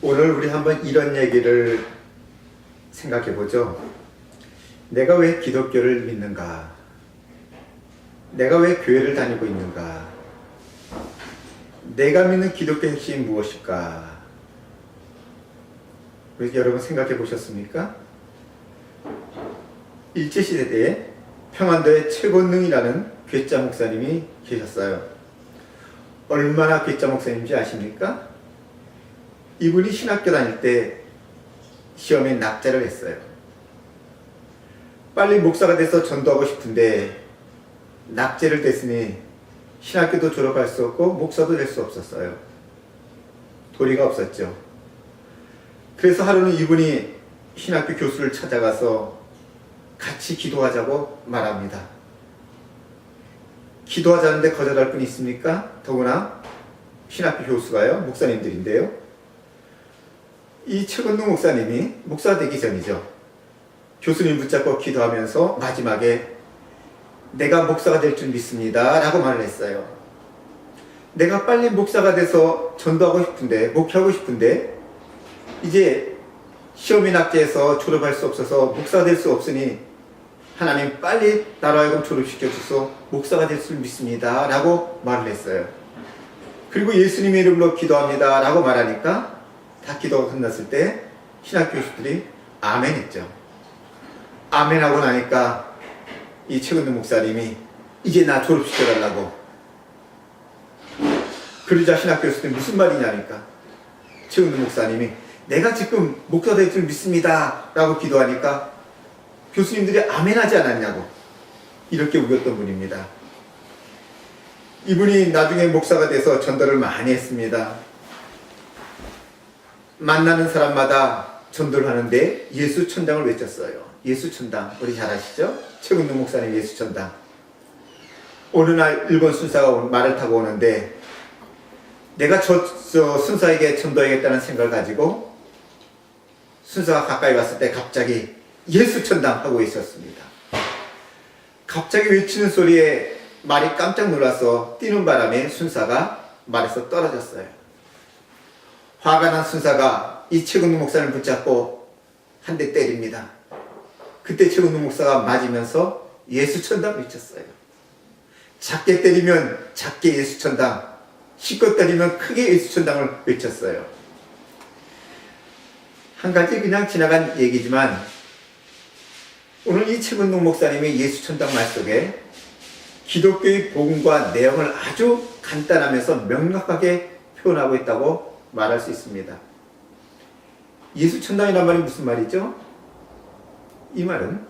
오늘 우리 한번 이런 얘기를 생각해 보죠. 내가 왜 기독교를 믿는가? 내가 왜 교회를 다니고 있는가? 내가 믿는 기독교의 핵심이 무엇일까? 여러분 생각해 보셨습니까? 일제시대에 평안도의 최권능이라는 괴짜 목사님이 계셨어요. 얼마나 괴짜 목사님인지 아십니까? 이분이 신학교 다닐 때 시험에 낙제를 했어요. 빨리 목사가 돼서 전도하고 싶은데 낙제를 됐으니 신학교도 졸업할 수 없고 목사도 될 수 없었어요. 도리가 없었죠. 그래서 하루는 이분이 신학교 교수를 찾아가서 같이 기도하자고 말합니다. 기도하자는데 거절할 분이 있습니까? 더구나 신학교 교수가요, 목사님들인데요. 이 최건동 목사님이 목사 되기 전이죠. 교수님 붙잡고 기도하면서 마지막에 내가 목사가 될 줄 믿습니다 라고 말을 했어요. 내가 빨리 목사가 돼서 전도하고 싶은데, 목회하고 싶은데 이제 시험에 낙제해서 졸업할 수 없어서 목사가 될 수 없으니 하나님 빨리 나로 하여금 졸업시켜 주소 목사가 될 줄 믿습니다 라고 말을 했어요. 그리고 예수님의 이름으로 기도합니다 라고 말하니까 다 기도가 끝났을 때 신학 교수들이 아멘 했죠. 아멘 하고 나니까 이 최근도 목사님이 이제 나 졸업시켜달라고. 그러자 신학 교수들이 무슨 말이냐니까 최근도 목사님이 내가 지금 목사 될 줄 믿습니다 라고 기도하니까 교수님들이 아멘 하지 않았냐고 이렇게 우겼던 분입니다. 이분이 나중에 목사가 돼서 전도를 많이 했습니다. 만나는 사람마다 전도를 하는데 예수천당을 외쳤어요. 예수천당, 우리 잘 아시죠? 최근도 목사님 예수천당. 어느 날 일본 순사가 말을 타고 오는데 내가 저 순사에게 전도하겠다는 생각을 가지고 순사가 가까이 왔을 때 갑자기 예수천당 하고 있었습니다. 갑자기 외치는 소리에 말이 깜짝 놀라서 뛰는 바람에 순사가 말에서 떨어졌어요. 화가 난 순사가 이 최근도 목사를 붙잡고 한 대 때립니다. 그때 최근도 목사가 맞으면서 예수천당 외쳤어요. 작게 때리면 작게 예수천당, 실컷 때리면 크게 예수천당을 외쳤어요. 한 가지 그냥 지나간 얘기지만 오늘 이 최근동 목사님의 예수천당 말 속에 기독교의 복음과 내용을 아주 간단하면서 명확하게 표현하고 있다고 말할 수 있습니다. 예수천당이란 말이 무슨 말이죠? 이 말은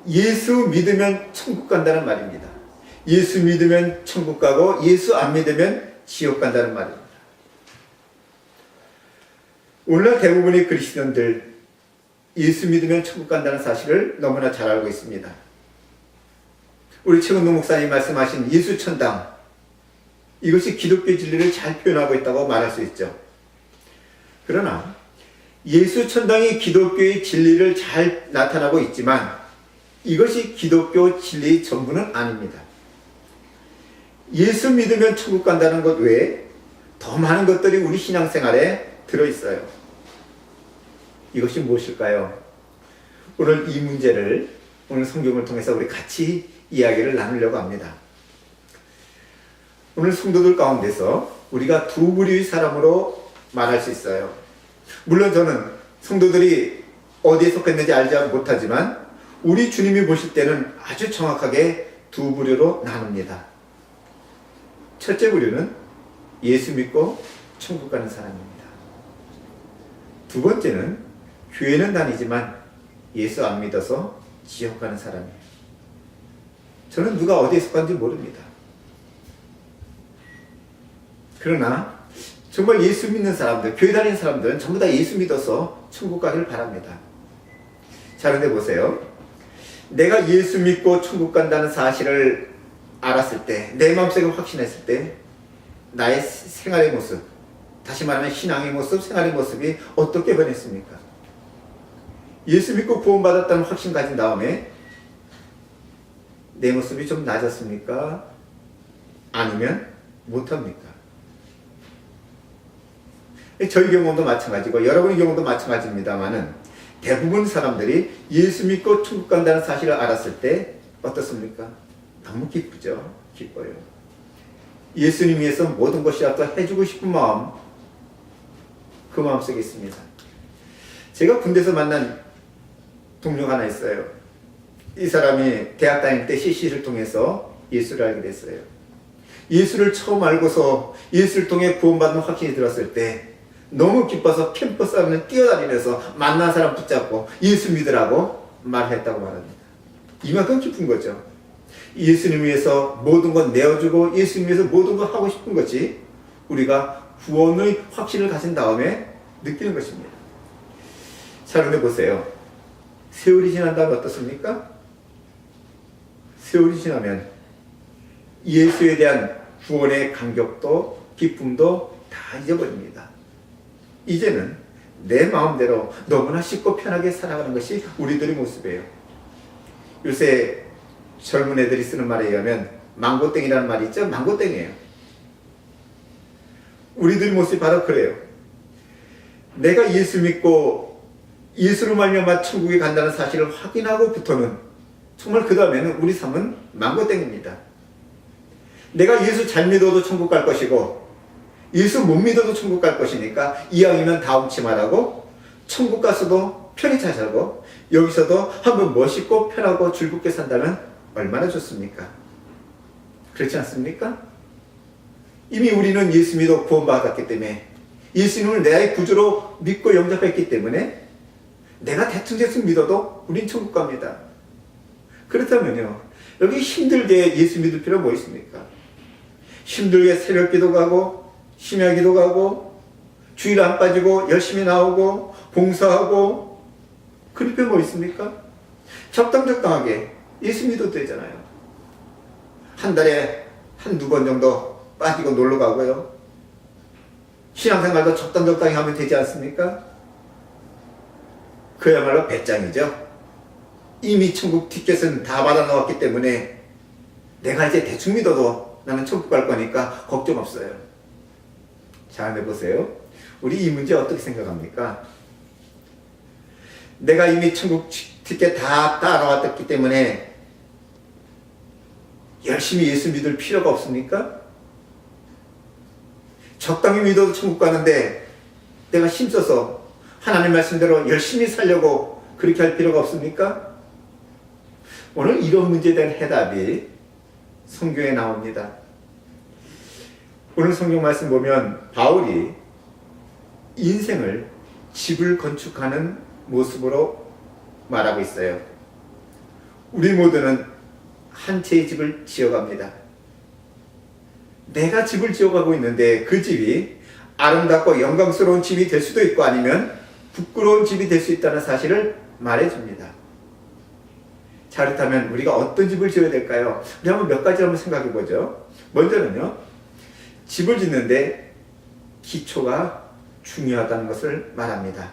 예수 믿으면 천국 간다는 말입니다. 예수 믿으면 천국 가고 예수 안 믿으면 지옥 간다는 말입니다. 오늘날 대부분의 그리스도인들 예수 믿으면 천국 간다는 사실을 너무나 잘 알고 있습니다. 우리 최근동 목사님 말씀하신 예수천당, 이것이 기독교 진리를 잘 표현하고 있다고 말할 수 있죠. 그러나 예수천당이 기독교의 진리를 잘 나타나고 있지만 이것이 기독교 진리의 전부는 아닙니다. 예수 믿으면 천국 간다는 것 외에 더 많은 것들이 우리 신앙생활에 들어있어요. 이것이 무엇일까요? 오늘 이 문제를 오늘 성경을 통해서 우리 같이 이야기를 나누려고 합니다. 오늘 성도들 가운데서 우리가 두 부류의 사람으로 말할 수 있어요. 물론 저는 성도들이 어디에 속했는지 알지 못하지만 우리 주님이 보실 때는 아주 정확하게 두 부류로 나눕니다. 첫째 부류는 예수 믿고 천국 가는 사람입니다. 두 번째는 교회는 다니지만 예수 안 믿어서 지옥 가는 사람이에요. 저는 누가 어디에 속한지 모릅니다. 그러나 정말 예수 믿는 사람들, 교회 다니는 사람들은 전부 다 예수 믿어서 천국 가기를 바랍니다. 자, 그런데 보세요. 내가 예수 믿고 천국 간다는 사실을 알았을 때, 내 마음속에 확신했을 때 나의 생활의 모습, 다시 말하면 신앙의 모습, 생활의 모습이 어떻게 변했습니까? 예수 믿고 구원받았다는 확신 가진 다음에 내 모습이 좀 나아졌습니까? 아니면 못합니까? 저희 경우도 마찬가지고 여러분의 경우도 마찬가지입니다만은 대부분 사람들이 예수 믿고 천국 간다는 사실을 알았을 때 어떻습니까? 너무 기쁘죠. 기뻐요. 예수님 위해서 모든 것이라도 해주고 싶은 마음, 그 마음속에 있습니다. 제가 군대에서 만난 동료가 하나 있어요. 이 사람이 대학 다닐 때 CC를 통해서 예수를 알게 됐어요. 예수를 처음 알고서 예수를 통해 구원받는 확신이 들었을 때 너무 기뻐서 캠퍼스 안을 뛰어다니면서 만난 사람 붙잡고 예수 믿으라고 말했다고 말합니다. 이만큼 기쁜 거죠. 예수님 위해서 모든 것 내어주고 예수님 위해서 모든 것 하고 싶은 것이 우리가 구원의 확신을 가진 다음에 느끼는 것입니다. 자, 그런데 보세요. 세월이 지난 다음에 어떻습니까? 세월이 지나면 예수에 대한 구원의 감격도 기쁨도 다 잊어버립니다. 이제는 내 마음대로 너무나 쉽고 편하게 살아가는 것이 우리들의 모습이에요. 요새 젊은 애들이 쓰는 말에 의하면 망고땡이라는 말이 있죠? 망고땡이에요. 우리들 모습이 바로 그래요. 내가 예수 믿고 예수로 말미암아 천국에 간다는 사실을 확인하고부터는 정말 그 다음에는 우리 삶은 망고땡입니다. 내가 예수 잘 믿어도 천국 갈 것이고 예수 못 믿어도 천국 갈 것이니까 이왕이면 다음치마라고 천국 가서도 편히 잘 살고 여기서도 한번 멋있고 편하고 즐겁게 산다면 얼마나 좋습니까? 그렇지 않습니까? 이미 우리는 예수 믿어 구원받았기 때문에 예수님을 내 구주로 믿고 영접했기 때문에 내가 대충 믿어도 우린 천국 갑니다. 그렇다면요, 여기 힘들게 예수 믿을 필요가 뭐 있습니까? 힘들게 새벽 기도 가고 심야 기도 가고 주일 안 빠지고 열심히 나오고 봉사하고 그럴 필요 뭐 있습니까? 적당하게 예수 믿어도 되잖아요. 한 달에 한두 번 정도 빠지고 놀러 가고요. 신앙생활도 적당히 하면 되지 않습니까? 그야말로 배짱이죠. 이미 천국 티켓은 다 받아 놓았기 때문에 내가 이제 대충 믿어도 나는 천국 갈 거니까 걱정 없어요. 자, 해보세요. 우리 이 문제 어떻게 생각합니까? 내가 이미 천국 티켓 다 따라왔기 때문에 열심히 예수 믿을 필요가 없습니까? 적당히 믿어도 천국 가는데 내가 힘써서 하나님 말씀대로 열심히 살려고 그렇게 할 필요가 없습니까? 오늘 이런 문제에 대한 해답이 성경에 나옵니다. 오늘 성경 말씀 보면 바울이 인생을 집을 건축하는 모습으로 말하고 있어요. 우리 모두는 한 채의 집을 지어갑니다. 내가 집을 지어가고 있는데 그 집이 아름답고 영광스러운 집이 될 수도 있고 아니면 부끄러운 집이 될 수 있다는 사실을 말해줍니다. 자, 그렇다면 우리가 어떤 집을 지어야 될까요? 우리 한번 몇 가지 한번 생각해 보죠. 먼저는요, 집을 짓는데 기초가 중요하다는 것을 말합니다.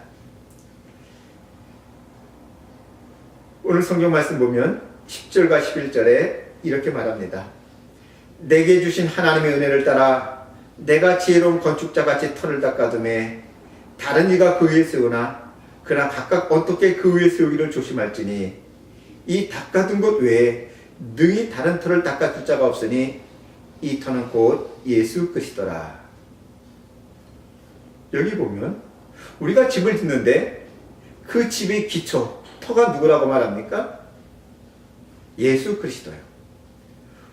오늘 성경 말씀 보면 10절과 11절에 이렇게 말합니다. 내게 주신 하나님의 은혜를 따라 내가 지혜로운 건축자같이 터를 닦아둠에 다른 이가 그 위에 세우나 그러나 각각 어떻게 그 위에 세우기를 조심할지니 이 닦아둔 것 외에 능히 다른 터를 닦아줄 자가 없으니 이 터는 곧 예수 그리스도라. 여기 보면 우리가 집을 짓는데 그 집의 기초, 터가 누구라고 말합니까? 예수 그리스도요.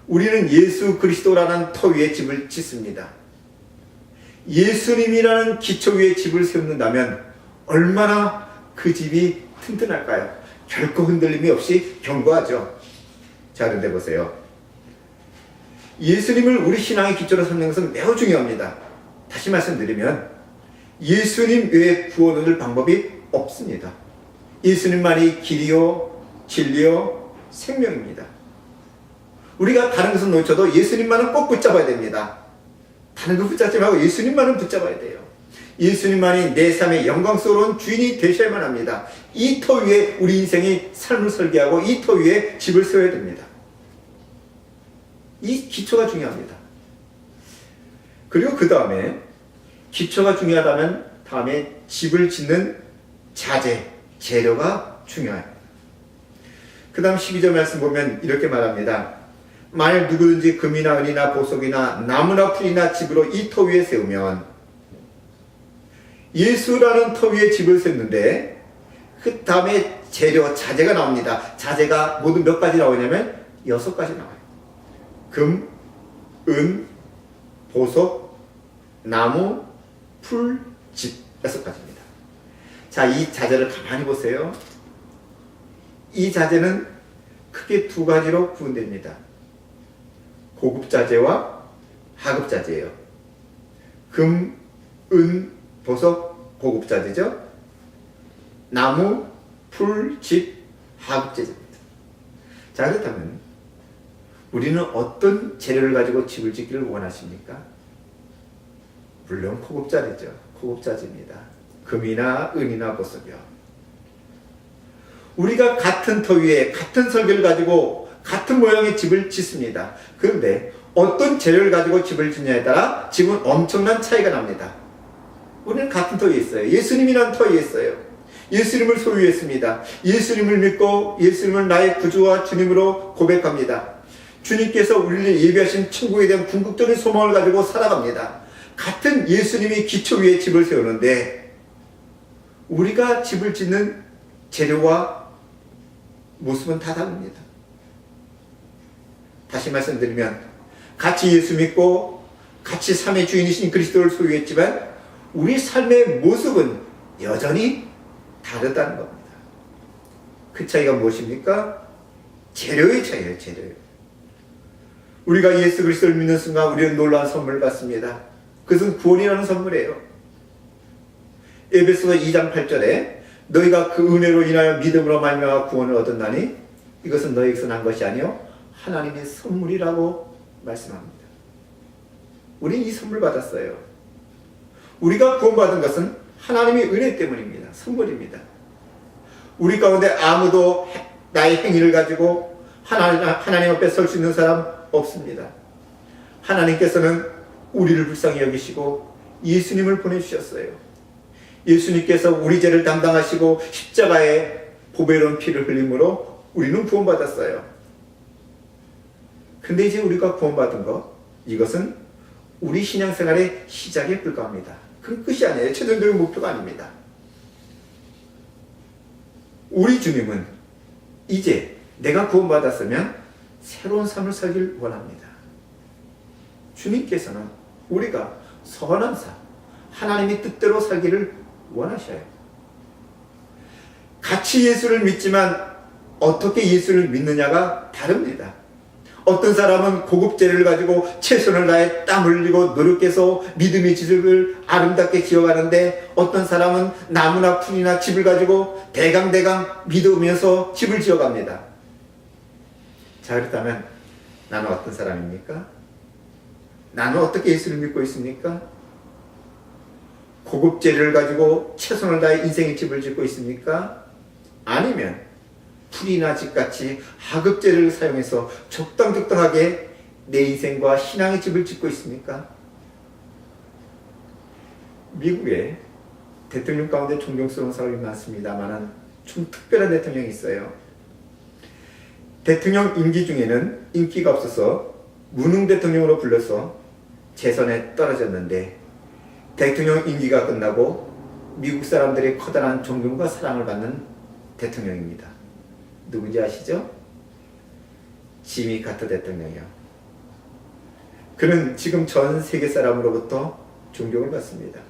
우리는 예수 그리스도라는 터 위에 집을 짓습니다. 예수님이라는 기초 위에 집을 세운다면 얼마나 그 집이 튼튼할까요? 결코 흔들림이 없이 견고하죠. 자, 그런데 보세요. 예수님을 우리 신앙의 기초로 삼는 것은 매우 중요합니다. 다시 말씀드리면 예수님 외에 구원 얻을 방법이 없습니다. 예수님만이 길이요 진리요 생명입니다. 우리가 다른 것은 놓쳐도 예수님만은 꼭 붙잡아야 됩니다. 다른 것 붙잡지 말고 예수님만은 붙잡아야 돼요. 예수님만이 내 삶의 영광스러운 주인이 되셔야만 합니다. 이 터 위에 우리 인생의 삶을 설계하고 이 터 위에 집을 세워야 됩니다. 이 기초가 중요합니다. 그리고 그 다음에 기초가 중요하다면 다음에 집을 짓는 자재, 재료가 중요해요. 그 다음 12절 말씀 보면 이렇게 말합니다. 만일 누구든지 금이나 은이나 보석이나 나무나 풀이나 집으로 이 터 위에 세우면, 예수라는 터 위에 집을 세웠는데 그 다음에 재료, 자재가 나옵니다. 자재가 모두 몇 가지 나오냐면 6가지 나와요. 금, 은, 보석, 나무, 풀, 집, 6가지입니다. 자, 이 자재를 가만히 보세요. 이 자재는 크게 2가지로 구분됩니다. 고급 자재와 하급 자재예요. 금, 은, 보석, 고급 자재죠. 나무, 풀, 집, 하급 자재입니다. 자, 그렇다면 우리는 어떤 재료를 가지고 집을 짓기를 원하십니까? 물론 고급 자재죠. 고급 자재입니다. 금이나 은이나 보석이요. 우리가 같은 터 위에 같은 설계를 가지고 같은 모양의 집을 짓습니다. 그런데 어떤 재료를 가지고 집을 짓냐에 따라 집은 엄청난 차이가 납니다. 우리는 같은 터 위에 있어요. 예수님이라는 터 위에 있어요. 예수님을 소유했습니다. 예수님을 믿고 예수님을 나의 구주와 주님으로 고백합니다. 주님께서 우리를 예비하신 천국에 대한 궁극적인 소망을 가지고 살아갑니다. 같은 예수님이 기초 위에 집을 세우는데 우리가 집을 짓는 재료와 모습은 다 다릅니다. 다시 말씀드리면 같이 예수 믿고 같이 삶의 주인이신 그리스도를 소유했지만 우리 삶의 모습은 여전히 다르다는 겁니다. 그 차이가 무엇입니까? 재료의 차이예요. 재료예요. 우리가 예수 그리스도를 믿는 순간 우리는 놀라운 선물을 받습니다. 그것은 구원이라는 선물이에요. 에베소서 2장 8절에 너희가 그 은혜로 인하여 믿음으로 말미암아 구원을 얻었나니 이것은 너희에게서 난 것이 아니요 하나님의 선물이라고 말씀합니다. 우리는 이 선물 받았어요. 우리가 구원받은 것은 하나님의 은혜 때문입니다. 선물입니다. 우리 가운데 아무도 나의 행위를 가지고 하나님 앞에 설 수 있는 사람 없습니다. 하나님께서는 우리를 불쌍히 여기시고 예수님을 보내주셨어요. 예수님께서 우리 죄를 담당하시고 십자가에 보배로운 피를 흘림으로 우리는 구원받았어요. 근데 이제 우리가 구원받은 것, 이것은 우리 신앙생활의 시작에 불과합니다. 그건 끝이 아니에요. 최종적인 목표가 아닙니다. 우리 주님은 이제 내가 구원받았으면 새로운 삶을 살길 원합니다. 주님께서는 우리가 선한 삶, 하나님의 뜻대로 살기를 원하셔요. 같이 예수를 믿지만 어떻게 예수를 믿느냐가 다릅니다. 어떤 사람은 고급 재료를 가지고 최선을 다해 땀 흘리고 노력해서 믿음의 집을 아름답게 지어가는데 어떤 사람은 나무나 풀이나 집을 가지고 대강대강 믿으면서 집을 지어갑니다. 자, 그렇다면 나는 어떤 사람입니까? 나는 어떻게 예수를 믿고 있습니까? 고급 재료를 가지고 최선을 다해 인생의 집을 짓고 있습니까? 아니면 풀이나 집같이 하급 재료를 사용해서 적당적당하게 내 인생과 신앙의 집을 짓고 있습니까? 미국에 대통령 가운데 존경스러운 사람이 많습니다만 좀 특별한 대통령이 있어요. 대통령 임기 중에는 인기가 없어서 무능 대통령으로 불려서 재선에 떨어졌는데 대통령 임기가 끝나고 미국 사람들의 커다란 존경과 사랑을 받는 대통령입니다. 누군지 아시죠? 지미 카터 대통령이요. 그는 지금 전 세계 사람으로부터 존경을 받습니다.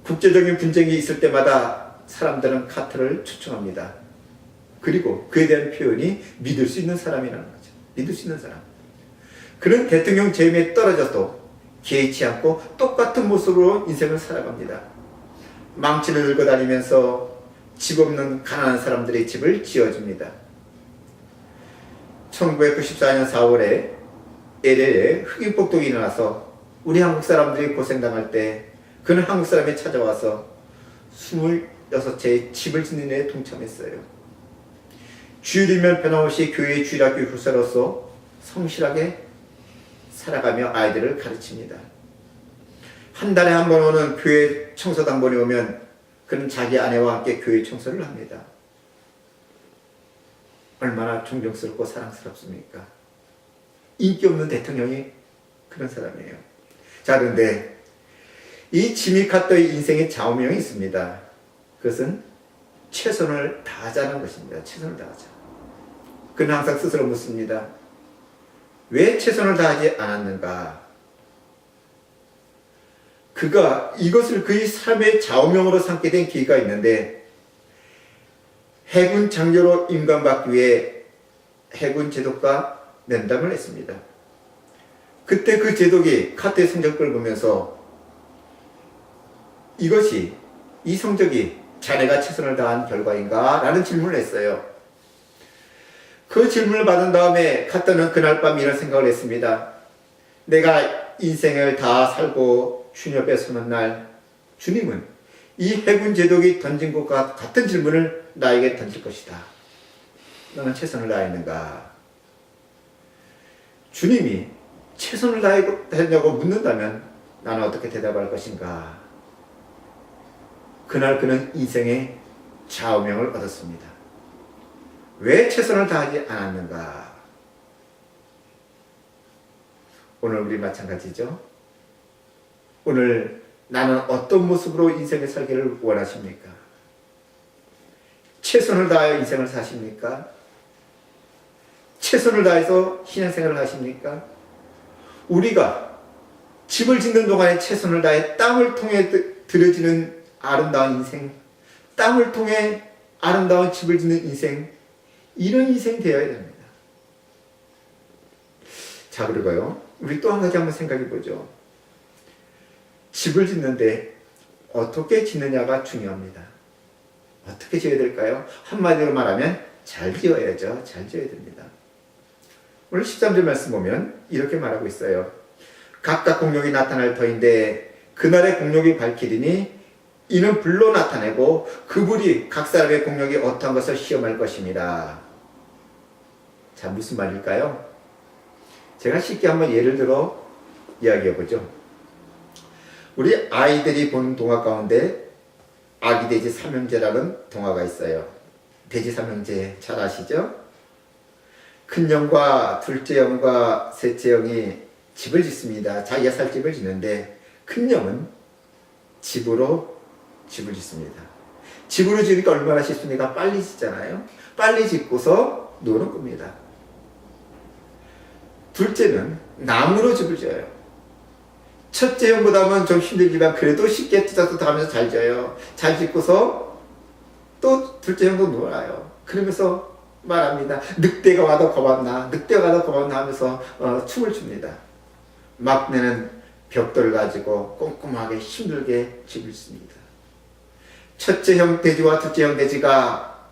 국제적인 분쟁이 있을 때마다 사람들은 카터를 추천합니다. 그리고 그에 대한 표현이 믿을 수 있는 사람이라는 거죠. 믿을 수 있는 사람. 그는 대통령 재임에 떨어져도 개의치 않고 똑같은 모습으로 인생을 살아갑니다. 망치를 들고 다니면서 집 없는 가난한 사람들의 집을 지어줍니다. 1994년 4월에 LA에 흑인 폭동이 일어나서 우리 한국 사람들이 고생당할 때 그는 한국 사람이 찾아와서 26채의 집을 짓는 데 동참했어요. 주일이면 변함없이 교회의 주일학교 교사로서 성실하게 살아가며 아이들을 가르칩니다. 한 달에 한 번 오는 교회 청소당번이 오면 그는 자기 아내와 함께 교회 청소를 합니다. 얼마나 존경스럽고 사랑스럽습니까? 인기 없는 대통령이 그런 사람이에요. 자, 그런데 이 지미 카터의 인생의 좌우명이 있습니다. 그것은 최선을 다하자는 것입니다. 최선을 다하자. 그는 항상 스스로 묻습니다. 왜 최선을 다하지 않았는가? 그가 이것을 그의 삶의 좌우명으로 삼게 된 계기가 있는데, 해군 장교로 임관받기 위해 해군 제독과 면담을 했습니다. 그때 그 제독이 카터의 성적을 보면서 이 성적이 자네가 최선을 다한 결과인가? 라는 질문을 했어요. 그 질문을 받은 다음에 카터는 그날 밤 이런 생각을 했습니다. 내가 인생을 다 살고 주님 앞에 서는 날, 주님은 이 해군 제독이 던진 것과 같은 질문을 나에게 던질 것이다. 너는 최선을 다했는가? 주님이 최선을 다했냐고 묻는다면 나는 어떻게 대답할 것인가? 그날 그는 인생의 좌우명을 얻었습니다. 왜 최선을 다하지 않았는가? 오늘 우리 마찬가지죠. 오늘 나는 어떤 모습으로 인생을 살기를 원하십니까? 최선을 다하여 인생을 사십니까? 최선을 다해서 신앙생활을 하십니까? 우리가 집을 짓는 동안에 최선을 다해 땀을 통해 들여지는 아름다운 인생, 땀을 통해 아름다운 집을 짓는 인생, 이런 인생 되어야 됩니다. 자, 그리고요, 우리 또 한 가지 한번 생각해 보죠. 집을 짓는데 어떻게 짓느냐가 중요합니다. 어떻게 지어야 될까요? 한마디로 말하면 잘 지어야죠. 잘 지어야 됩니다. 오늘 13절 말씀 보면 이렇게 말하고 있어요. 각각 공력이 나타날 터인데 그날의 공력이 밝히리니 이는 불로 나타내고 그 불이 각 사람의 공력이 어떠한 것을 시험할 것입니다. 자, 무슨 말일까요? 제가 쉽게 한번 예를 들어 이야기해 보죠. 우리 아이들이 본 동화 가운데 아기돼지 삼형제라는 동화가 있어요. 돼지 삼형제 잘 아시죠? 큰 형과 둘째 형과 셋째 형이 집을 짓습니다. 자기가 살 집을 짓는데 큰 형은 집으로 집을 짓습니다. 집으로 지으니까 얼마나 쉽습니까? 빨리 짓잖아요. 빨리 짓고서 노는 겁니다. 둘째는 나무로 집을 지어요. 첫째 형보다는 좀 힘들지만 그래도 쉽게 투자도 하면서 잘 지어요. 잘 짓고서 또 둘째 형도 놀아요. 그러면서 말합니다. 늑대가 와도 겁없나, 늑대가 와도 겁없나 하면서 춤을 춥니다. 막내는 벽돌을 가지고 꼼꼼하게 힘들게 집을 짓습니다. 첫째 형 돼지와 둘째 형 돼지가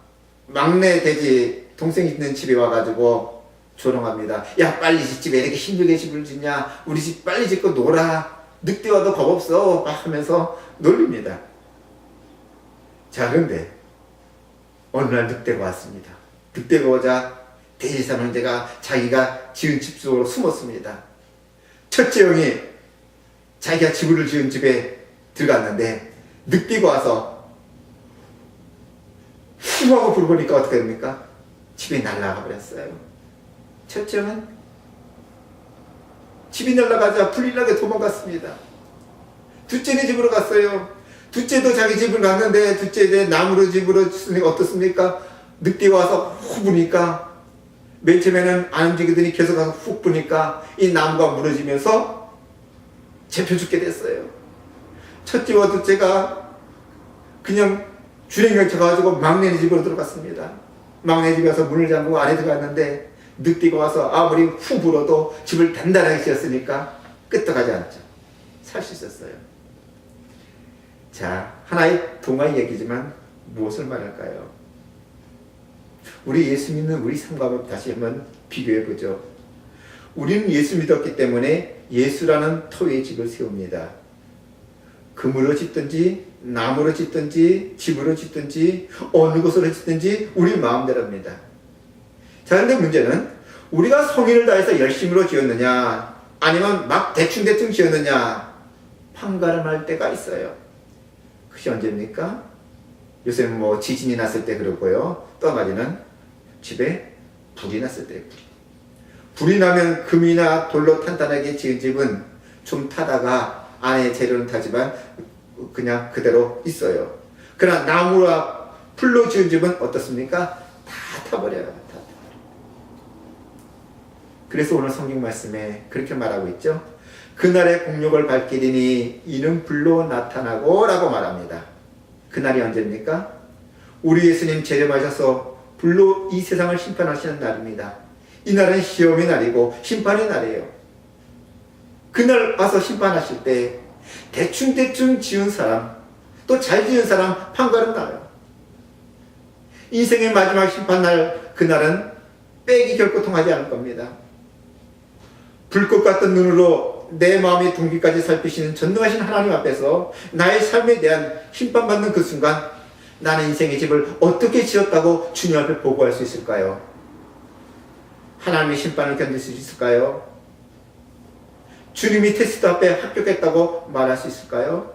막내 돼지 동생이 있는 집에 와가지고 조롱합니다. 야, 빨리 짓지 왜 이렇게 힘들게 집을 짓냐, 우리 집 빨리 짓고 놀아, 늑대 와도 겁없어 하면서 놀립니다. 자, 그런데 어느 날 늑대가 왔습니다. 늑대가 오자 돼지 삼형제가 자기가 지은 집 속으로 숨었습니다. 첫째 형이 자기가 집을 지은 집에 들어갔는데 늑대가 와서 후 하고 불어보니까 어떻게 됩니까? 집이 날아가 버렸어요. 첫째 형은 집이 날아가자 불일나게 도망갔습니다. 둘째네 집으로 갔어요. 둘째도 자기 집을 갔는데 둘째 나무로 집으로 짓으니까 어떻습니까? 늑대가 와서 훅 부니까 맨 처음에는 안 움직이더니 계속 가서 훅 부니까 이 나무가 무너지면서 잡혀 죽게 됐어요. 첫째와 둘째가 그냥 주랭이를 쳐가지고 막내 집으로 들어갔습니다. 막내 집에 가서 문을 잠그고 안에 들어갔는데 늑대가 와서 아무리 후 불어도 집을 단단하게 지었으니까 끄떡하지 않죠. 살 수 있었어요. 자, 하나의 동화 얘기지만 무엇을 말할까요? 우리 예수 믿는 우리 삶과 다시 한번 비교해보죠. 우리는 예수 믿었기 때문에 예수라는 터위의 집을 세웁니다. 금으로 짓든지 나무로 짓든지 집으로 짓든지 어느 곳으로 짓든지 우리 마음대로입니다. 자, 그런데 문제는 우리가 성의를 다해서 열심으로 지었느냐 아니면 막 대충 지었느냐, 판가름할 때가 있어요. 그것이 언제입니까? 요새는 뭐 지진이 났을 때 그러고요. 또 한 가지는 집에 불이 났을 때. 불이 나면 금이나 돌로 탄탄하게 지은 집은 좀 타다가 안에 재료는 타지만 그냥 그대로 있어요. 그러나 나무와 풀로 지은 집은 어떻습니까? 다 타버려요. 다. 그래서 오늘 성경 말씀에 그렇게 말하고 있죠. 그날의 공력을 밝히리니 이는 불로 나타나고 라고 말합니다. 그날이 언제입니까? 우리 예수님 재림하셔서 불로 이 세상을 심판하시는 날입니다. 이 날은 시험의 날이고 심판의 날이에요. 그날 와서 심판하실 때 대충 지은 사람, 또 잘 지은 사람 판가름 나요. 인생의 마지막 심판날, 그날은 빼기 결코 통하지 않을 겁니다. 불꽃 같은 눈으로 내 마음의 동기까지 살피시는 전능하신 하나님 앞에서 나의 삶에 대한 심판받는 그 순간, 나는 인생의 집을 어떻게 지었다고 주님 앞에 보고할 수 있을까요? 하나님의 심판을 견딜 수 있을까요? 주님이 테스트 앞에 합격했다고 말할 수 있을까요?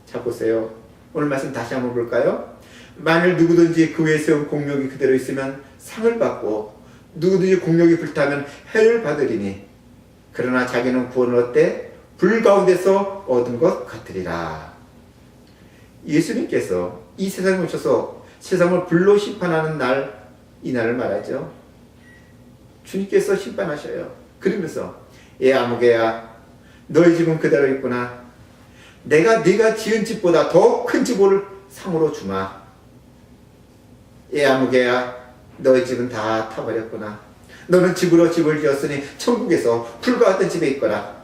자, 보세요. 오늘 말씀 다시 한번 볼까요? 만일 누구든지 그 위에 세운 공력이 그대로 있으면 상을 받고 누구든지 공력이 불타면 해를 받으리니 그러나 자기는 구원을 얻되 불 가운데서 얻은 것 같으리라. 예수님께서 이 세상에 오셔서 세상을 불로 심판하는 날, 이 날을 말하죠. 주님께서 심판하셔요. 그러면서 아무개야, 너희 집은 그대로 있구나. 내가 네가 지은 집보다 더 큰 집을 상으로 주마. 아무개야, 너희 집은 다 타버렸구나. 너는 집으로 집을 지었으니 천국에서 불과 같은 집에 있거라.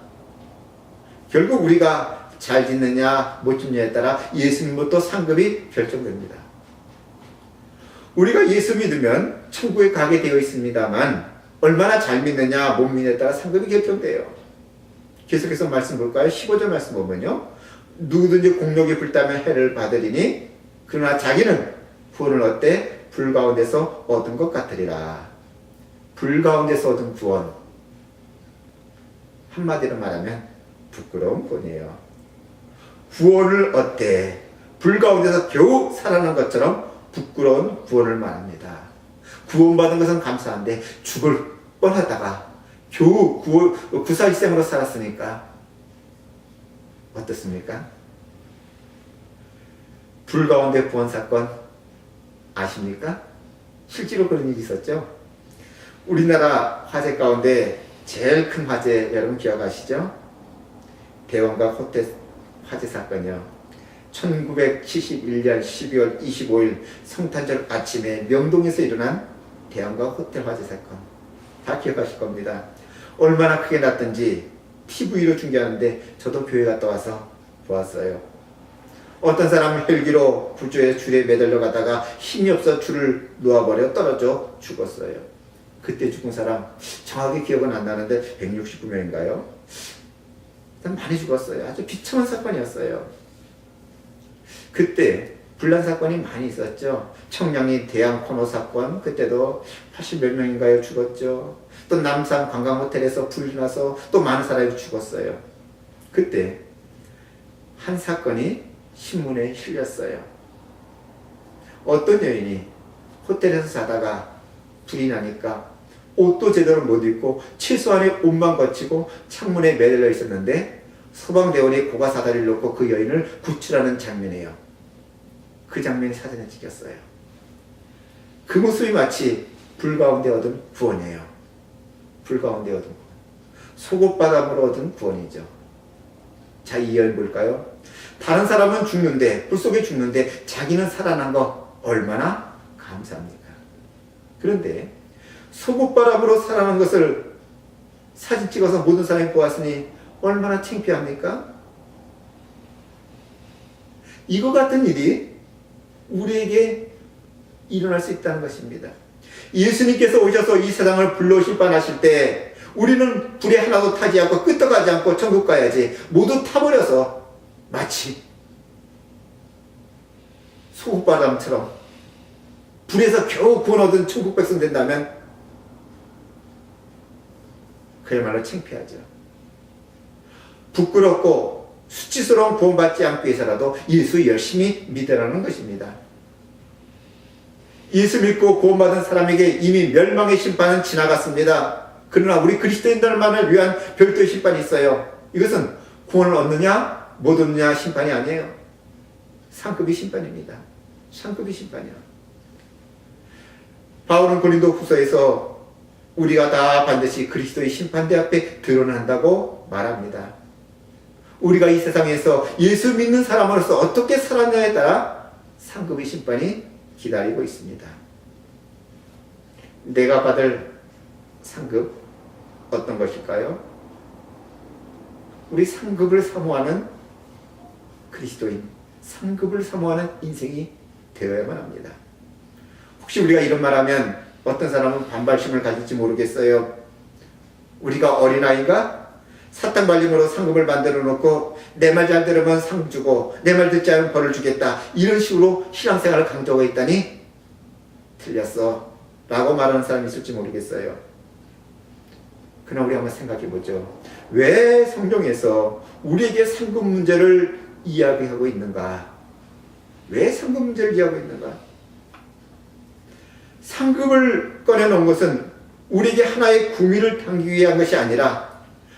결국 우리가 잘 짓느냐 못 짓느냐에 따라 예수님부터 상급이 결정됩니다. 우리가 예수 믿으면 천국에 가게 되어 있습니다만 얼마나 잘 믿느냐 못 믿느냐에 따라 상급이 결정돼요. 계속해서 말씀 볼까요? 15절 말씀 보면요, 누구든지 공력이 불타면 해를 받으리니 그러나 자기는 구원을 얻되 불 가운데서 얻은 것 같으리라. 불 가운데서 얻은 구원, 한마디로 말하면 부끄러운 구원이에요. 구원을 얻되 불 가운데서 겨우 살아난 것처럼 부끄러운 구원을 말합니다. 구원받은 것은 감사한데 죽을 뻔하다가 겨우 구사일생으로 살았으니까 어떻습니까? 불 가운데 구원 사건 아십니까? 실제로 그런 일이 있었죠. 우리나라 화재 가운데 제일 큰 화재 여러분 기억하시죠? 대원각 호텔 화재 사건이요. 1971년 12월 25일 성탄절 아침에 명동에서 일어난 대원각 호텔 화재 사건, 다 기억하실 겁니다. 얼마나 크게 났던지 TV로 중계하는데 저도 교회 갔다 와서 보았어요. 어떤 사람은 헬기로 구조의 줄에 매달려 가다가 힘이 없어 줄을 놓아버려 떨어져 죽었어요. 그때 죽은 사람 정확히 기억은 안 나는데 169명인가요? 많이 죽었어요. 아주 비참한 사건이었어요. 그때 분란 사건이 많이 있었죠. 청량리 대양 코너 사건, 그때도 80몇 명인가요 죽었죠. 또 남산 관광호텔에서 불이 나서 또 많은 사람이 죽었어요. 그때 한 사건이 신문에 실렸어요. 어떤 여인이 호텔에서 자다가 불이 나니까 옷도 제대로 못 입고 최소한의 옷만 거치고 창문에 매달려 있었는데 소방대원이 고가 사다리를 놓고 그 여인을 구출하는 장면이에요. 그 장면이 사진에 찍혔어요. 그 모습이 마치 불 가운데 얻은 구원이에요. 불 가운데 얻은 구원. 속옷바람으로 얻은 구원이죠. 자, 이 여인 볼까요? 다른 사람은 죽는데, 불 속에 죽는데 자기는 살아난 거 얼마나 감사합니까? 그런데 속옷바람으로 살아난 것을 사진 찍어서 모든 사람이 보았으니 얼마나 창피합니까? 이거 같은 일이 우리에게 일어날 수 있다는 것입니다. 예수님께서 오셔서 이 세상을 불로 심판하실 때 우리는 불에 하나도 타지 않고 끄떡하지 않고 천국 가야지 모두 타버려서 마치 소금바람처럼 불에서 겨우 구원 얻은 천국 백성 된다면 그야말로 창피하죠. 부끄럽고 수치스러운 구원받지 않기 위해서라도 예수 열심히 믿으라는 것입니다. 예수 믿고 구원받은 사람에게 이미 멸망의 심판은 지나갔습니다. 그러나 우리 그리스도인들만을 위한 별도의 심판이 있어요. 이것은 구원을 얻느냐 못 얻느냐 심판이 아니에요. 상급의 심판입니다. 상급의 심판이요. 바울은 고린도 후서에서 우리가 다 반드시 그리스도의 심판대 앞에 드러난다고 말합니다. 우리가 이 세상에서 예수 믿는 사람으로서 어떻게 살았냐에 따라 상급의 심판이 기다리고 있습니다. 내가 받을 상급 어떤 것일까요? 우리 상급을 사모하는 그리스도인, 상급을 사모하는 인생이 되어야만 합니다. 혹시 우리가 이런 말하면 어떤 사람은 반발심을 가질지 모르겠어요. 우리가 어린아이가 사탕 발림으로 상급을 만들어 놓고 내 말 잘 들으면 상 주고 내 말 듣지 않으면 벌을 주겠다, 이런 식으로 신앙생활을 강조하고 있다니 틀렸어 라고 말하는 사람이 있을지 모르겠어요. 그러나 우리 한번 생각해 보죠. 왜 성경에서 우리에게 상급 문제를 이야기하고 있는가? 왜 상급 문제를 이야기하고 있는가? 상급을 꺼내놓은 것은 우리에게 하나의 구미를 당기기 위한 것이 아니라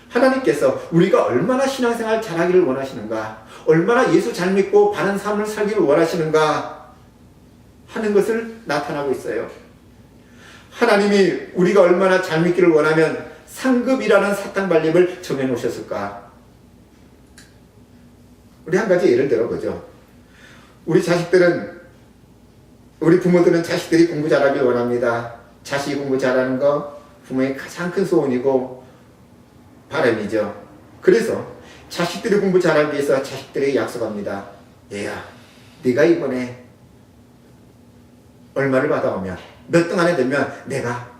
하나님께서 우리가 얼마나 신앙생활 잘하기를 원하시는가, 얼마나 예수 잘 믿고 바른 삶을 살기를 원하시는가 하는 것을 나타나고 있어요. 하나님이 우리가 얼마나 잘 믿기를 원하면 상급이라는 사탕 발림을 정해놓으셨을까? 우리 한 가지 예를 들어보죠. 우리 부모들은 자식들이 공부 잘하길 원합니다. 자식이 공부 잘하는 거 부모의 가장 큰 소원이고 바람이죠. 그래서 자식들이 공부 잘하기 위해서 자식들에게 약속합니다. 얘야, 네가 이번에 얼마를 받아오면 몇 등 안에 되면 내가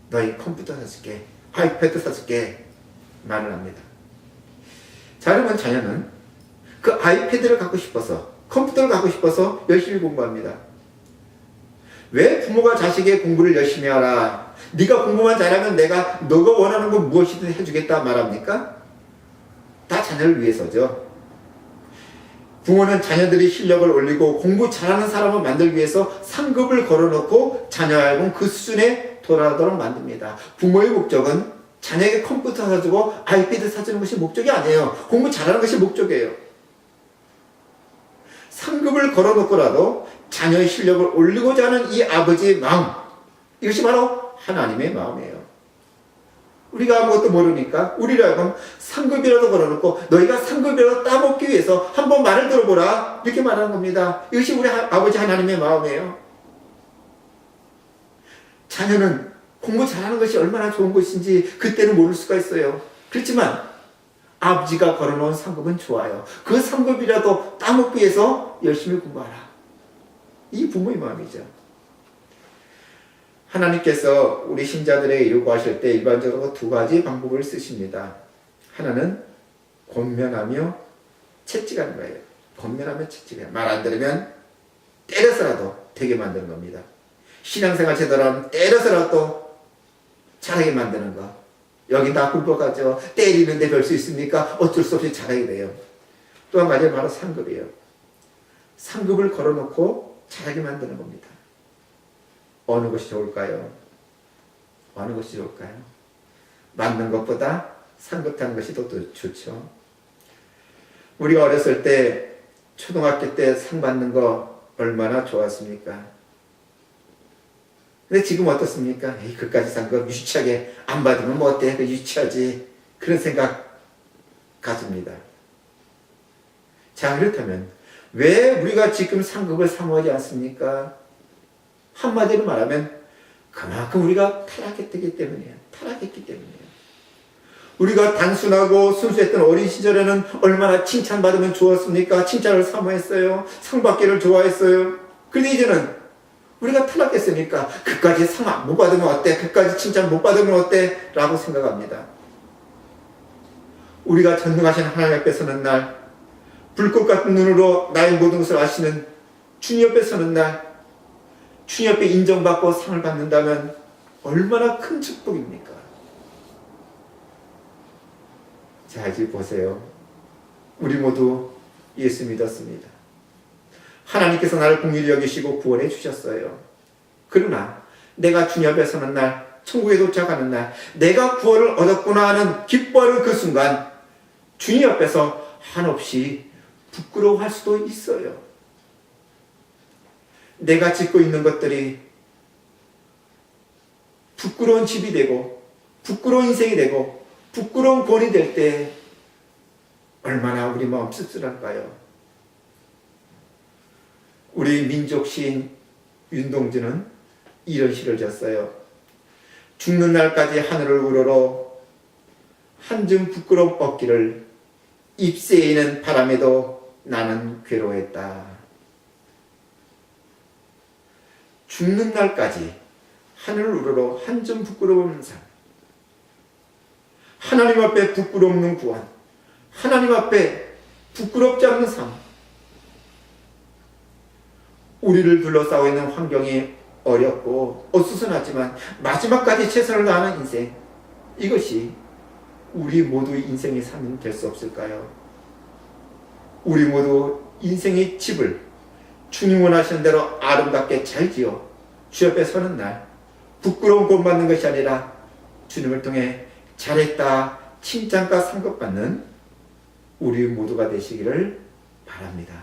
너희 컴퓨터 사줄게, 아이패드 사줄게 말을 합니다. 자, 그러면 자녀는 그 아이패드를 갖고 싶어서, 컴퓨터를 갖고 싶어서 열심히 공부합니다. 왜 부모가 자식의 공부를 열심히 하라, 네가 공부만 잘하면 내가 너가 원하는 거 무엇이든 해주겠다 말합니까? 다 자녀를 위해서죠. 부모는 자녀들이 실력을 올리고 공부 잘하는 사람을 만들기 위해서 상급을 걸어놓고 자녀하고는 그 수준에 돌아가도록 만듭니다. 부모의 목적은 자녀에게 컴퓨터 사주고 아이패드 사주는 것이 목적이 아니에요. 공부 잘하는 것이 목적이에요. 상급을 걸어놓고라도 자녀의 실력을 올리고자 하는 이 아버지의 마음, 이것이 바로 하나님의 마음이에요. 우리가 아무것도 모르니까 우리라고 상급이라도 걸어놓고 너희가 상급이라도 따먹기 위해서 한번 말을 들어보라, 이렇게 말하는 겁니다. 이것이 우리 아버지 하나님의 마음이에요. 자녀는 공부 잘하는 것이 얼마나 좋은 것인지 그때는 모를 수가 있어요. 그렇지만 아버지가 걸어놓은 상급은 좋아요. 그 상급이라도 따먹기 위해서 열심히 공부하라. 이 부모의 마음이죠. 하나님께서 우리 신자들에게 요구하실 때 일반적으로 두 가지 방법을 쓰십니다. 하나는 권면하며 채찍하는 거예요. 권면하며 채찍해요. 말 안 들으면 때려서라도 되게 만드는 겁니다. 신앙생활 제대로 하면 때려서라도 잘하게 만드는 거. 여기 다 굴복하죠. 때리는데 별 수 있습니까? 어쩔 수 없이 잘하게 돼요. 또 한 가지는 바로 상급이에요. 상급을 걸어놓고 잘하게 만드는 겁니다. 어느 것이 좋을까요? 어느 것이 좋을까요? 맞는 것보다 상급 타는 것이 더 좋죠. 우리가 어렸을 때 초등학교 때 상 받는 거 얼마나 좋았습니까? 근데 지금 어떻습니까? 에이, 그까지 산 거 유치하게 안 받으면 뭐 어때? 그 유치하지. 그런 생각 가집니다. 자, 그렇다면 왜 우리가 지금 상급을 사모하지 않습니까? 한마디로 말하면 그만큼 우리가 타락했기 때문이에요. 타락했기 때문이에요. 우리가 단순하고 순수했던 어린 시절에는 얼마나 칭찬받으면 좋았습니까? 칭찬을 사모했어요. 상 받기를 좋아했어요. 그런데 이제는 우리가 타락했으니까 그까지 상 못 받으면 어때? 그까지 칭찬 못 받으면 어때? 라고 생각합니다. 우리가 전능하신 하나님 앞에 서는 날, 불꽃 같은 눈으로 나의 모든 것을 아시는 주님 옆에 서는 날, 주님 옆에 인정받고 상을 받는다면 얼마나 큰 축복입니까? 자, 이제 보세요. 우리 모두 예수 믿었습니다. 하나님께서 나를 긍휼히 여기시고 구원해 주셨어요. 그러나 내가 주님 앞에 서는 날, 천국에 도착하는 날, 내가 구원을 얻었구나 하는 기뻐하는 그 순간 주님 앞에서 한없이 부끄러워할 수도 있어요. 내가 짓고 있는 것들이 부끄러운 집이 되고 부끄러운 인생이 되고 부끄러운 권이 될 때 얼마나 우리 마음 씁쓸할까요? 우리 민족 시인 윤동주는 이런 시를 졌어요. 죽는 날까지 하늘을 우러러 한줌 부끄러움 없기를 잎새이는 바람에도 나는 괴로워했다. 죽는 날까지 하늘을 우러러 한줌 부끄러움 없는 삶, 하나님 앞에 부끄럽는 구원, 하나님 앞에 부끄럽지 않는 삶, 우리를 둘러싸고 있는 환경이 어렵고 어수선하지만 마지막까지 최선을 다하는 인생, 이것이 우리 모두의 인생의 삶이 될 수 없을까요? 우리 모두 인생의 집을 주님 원하시는 대로 아름답게 잘 지어 주 앞에 서는 날 부끄러운 돈 받는 것이 아니라 주님을 통해 잘했다 칭찬과 상급받는 우리 모두가 되시기를 바랍니다.